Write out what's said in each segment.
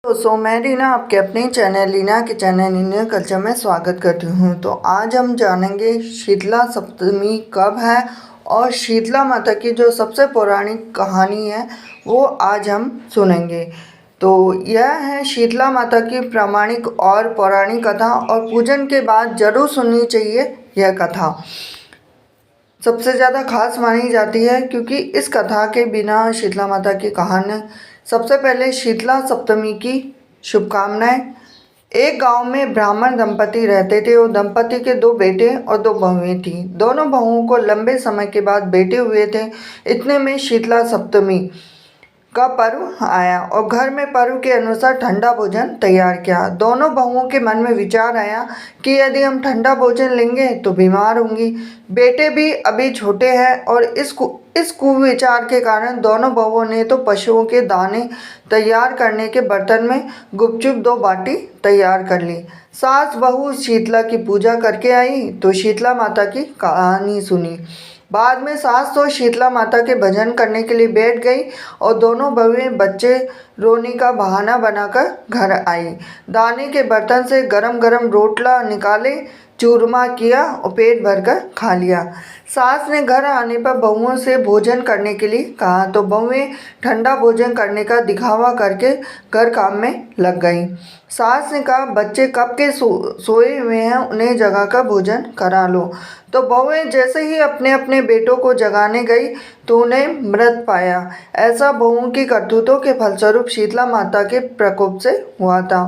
दोस्तों मैं रीना आपके अपने चैनल लीना के चैनल इंडियन कल्चर में स्वागत करती हूँ। तो आज हम जानेंगे शीतला सप्तमी कब है और शीतला माता की जो सबसे पौराणिक कहानी है वो आज हम सुनेंगे। तो यह है शीतला माता की प्रामाणिक और पौराणिक कथा और पूजन के बाद जरूर सुननी चाहिए यह कथा। सबसे ज़्यादा खास मानी जाती है क्योंकि इस कथा के बिना शीतला माता की कहानी। सबसे पहले शीतला सप्तमी की शुभकामनाएं। एक गांव में ब्राह्मण दंपति रहते थे और दंपति के 2 बेटे और 2 बहुएं थीं। दोनों बहुओं को लंबे समय के बाद बेटे हुए थे। इतने में शीतला सप्तमी का पर्व आया और घर में पर्व के अनुसार ठंडा भोजन तैयार किया। दोनों बहुओं के मन में विचार आया कि यदि हम ठंडा भोजन लेंगे तो बीमार होंगी। बेटे भी अभी छोटे हैं और इस कुविचार के कारण दोनों बहुओं ने तो पशुओं के दाने तैयार करने के बर्तन में गुपचुप 2 बाटी तैयार कर ली। सास बहू शीतला की पूजा करके आई तो शीतला माता की कहानी सुनी। बाद में सास तो शीतला माता के भजन करने के लिए बैठ गई और दोनों बहुएं बच्चे रोने का बहाना बनाकर घर आई। दाने के बर्तन से गरम गरम रोटला निकाले, चूरमा किया और पेट भरकर खा लिया। सास ने घर आने पर बहुओं से भोजन करने के लिए कहा तो बहुएं ठंडा भोजन करने का दिखावा करके घर काम में लग गईं। सास ने कहा बच्चे कब के सोए हुए हैं, उन्हें जगाकर भोजन करा लो। तो बहुएं जैसे ही अपने अपने बेटों को जगाने गई तो उन्हें मृत पाया। ऐसा बहुओं की करतूतों के फलस्वरूप शीतला माता के प्रकोप से हुआ था।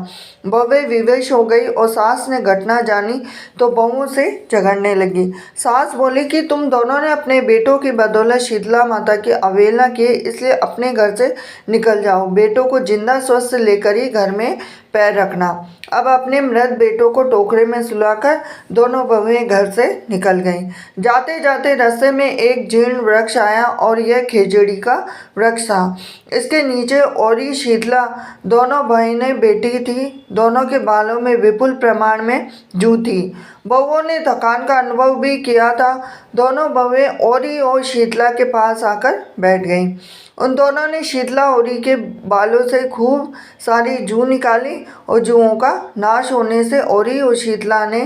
बहुएं विवश हो गई और सास ने घटना जानी तो बहुओं से झगड़ने लगी। सास बोली कि तुम दोनों ने अपने बेटों की बदौलत शीतला माता की अवहेलना की, इसलिए अपने घर से निकल जाओ। बेटों को जिंदा स्वस्थ लेकर ही घर में पैर रखना। अब अपने मृत बेटों को टोकरे में सुलाकर दोनों बहुएं घर से निकल गईं। जाते जाते रास्ते में एक जीर्ण वृक्ष आया और यह खेजड़ी का वृक्ष था। इसके नीचे औरी शीतला दोनों बहनें बेटी थी। दोनों के बालों में विपुल प्रमाण में जूं थी। बहुओं ने थकान का अनुभव भी किया था। दोनों बहुएं औरी और शीतला के पास आकर बैठ गईं। उन दोनों ने शीतला औरी के बालों से खूब सारी जूं निकाली और जूओं का नाश होने से औरी और शीतला ने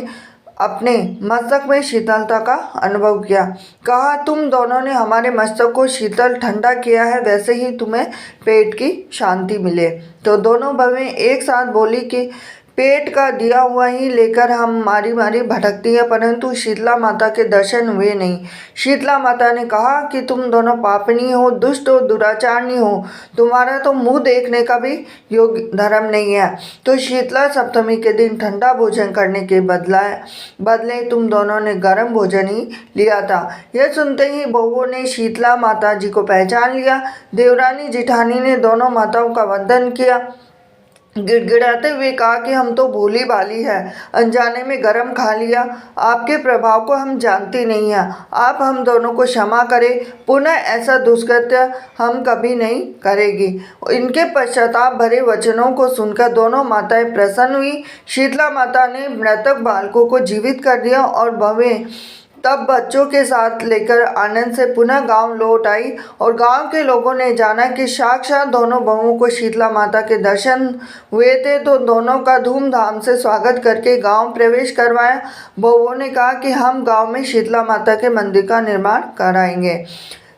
अपने मस्तक में शीतलता का अनुभव किया। कहा तुम दोनों ने हमारे मस्तक को शीतल ठंडा किया है, वैसे ही तुम्हें पेट की शांति मिले। तो दोनों बहुएं एक साथ बोली कि पेट का दिया हुआ ही लेकर हम मारी मारी भटकती है, परंतु शीतला माता के दर्शन हुए नहीं। शीतला माता ने कहा कि तुम दोनों पापनी हो, दुष्ट हो, दुराचारणी हो। तुम्हारा तो मुंह देखने का भी योग्य धर्म नहीं है। तो शीतला सप्तमी के दिन ठंडा भोजन करने के बदले तुम दोनों ने गर्म भोजन ही लिया था। यह सुनते ही बहुओं ने शीतला माता जी को पहचान लिया। देवरानी जिठानी ने दोनों माताओं का वंदन किया। गिड़गिड़ाते हुए कहा कि हम तो भोली भाली है, अनजाने में गरम खा लिया। आपके प्रभाव को हम जानती नहीं हैं। आप हम दोनों को क्षमा करें। पुनः ऐसा दुष्कृत्य हम कभी नहीं करेगी। इनके पश्चाताप भरे वचनों को सुनकर दोनों माताएं प्रसन्न हुई। शीतला माता ने मृतक बालकों को जीवित कर दिया और बहुएं तब बच्चों के साथ लेकर आनंद से पुनः गांव लौट आई और गांव के लोगों ने जाना कि साक्षात दोनों बहुओं को शीतला माता के दर्शन हुए थे, तो दोनों का धूमधाम से स्वागत करके गांव प्रवेश करवाया। बहुओं ने कहा कि हम गांव में शीतला माता के मंदिर का निर्माण कराएंगे।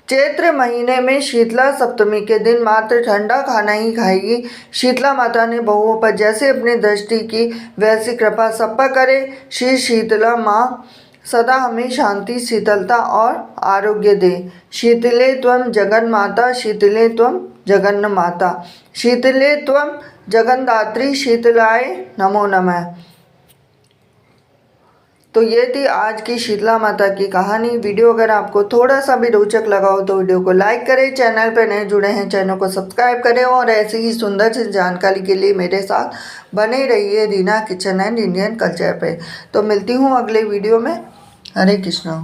चैत्र महीने में शीतला सप्तमी के दिन मात्र ठंडा खाना ही खाएगी। शीतला माता ने बहुओं पर जैसे अपनी दृष्टि की वैसी कृपा सब पर करे। श्री शीतला माँ सदा हमें शांति, शीतलता और आरोग्य दे। शीतले त्वं जगन्माता, शीतले त्वं जगन्माता, शीतले त्वं जगन्धात्री, शीतलाय नमो नमः। तो ये थी आज की शीतला माता की कहानी। वीडियो अगर आपको थोड़ा सा भी रोचक लगा हो तो वीडियो को लाइक करें। चैनल पर नए जुड़े हैं चैनल को सब्सक्राइब करें और ऐसी ही सुंदर सी जानकारी के लिए मेरे साथ बने रहिए Reena kitchen and Indian culture पे। तो मिलती हूँ अगले वीडियो में। हरे कृष्णा।